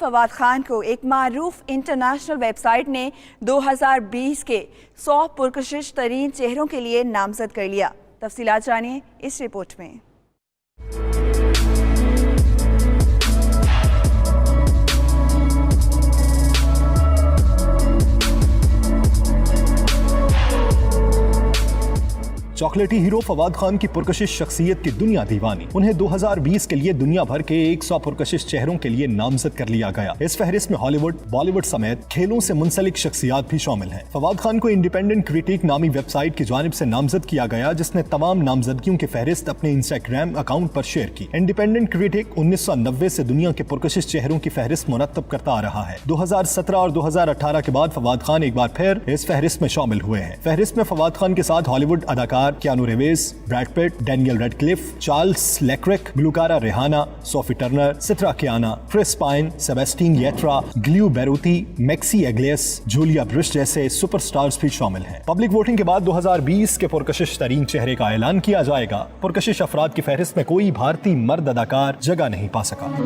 फवाद खान को एक मारूफ international website ने 2020 के 100 पुरकशिश तरीन चेहरों के लिए नामजद कर लिया। तफसीलात जानिए इस रिपोर्ट में। चॉकलेटी हीरो फवाद खान की पुरकशिश शख्सियत की दुनिया दीवानी। उन्हें 2020 के लिए दुनिया भर के 100 पुरकशिश चेहरों के लिए नामजद कर लिया गया। इस फहरिस्त में हॉलीवुड, बॉलीवुड समेत खेलों से मुंसलिक शख्सियात भी शामिल हैं। फवाद खान को इंडिपेंडेंट क्रिटिक नामी वेबसाइट की जानिब से नामजद किया गया, जिसने तमाम नामजदगियों की फहरिस्त अपने इंस्टाग्राम अकाउंट पर शेयर की। इंडिपेंडेंट क्रिटिक 1990 से दुनिया के पुरकशिश चेहरों की फहरिस्त मुरतब करता आ रहा है। 2017 और 2018 के बाद फवाद खान एक बार फिर इस फहरिस्त में शामिल हुए हैं। फहरिस्त में फवाद खान के साथ हॉलीवुड अदाकार Keanu Reeves, Brad Pitt, Daniel Radcliffe, Charles Leclerc, गुलकारा रेहाना, सोफी टर्नर, सित्रा कियाना, क्रिस पाइन, सेबेस्टियन येत्रा, ग्ल्यू बेरूती, मैक्सी एग्लियस, जूलिया ब्रिश जैसे सुपरस्टार्स भी शामिल हैं। पब्लिक वोटिंग के बाद 2020 के पुरकशिश तरीन चेहरे का ऐलान किया जाएगा। पुरकशिश अफराद की फहरिस्त में कोई भारतीय मर्द अदाकार जगह नहीं पा सका।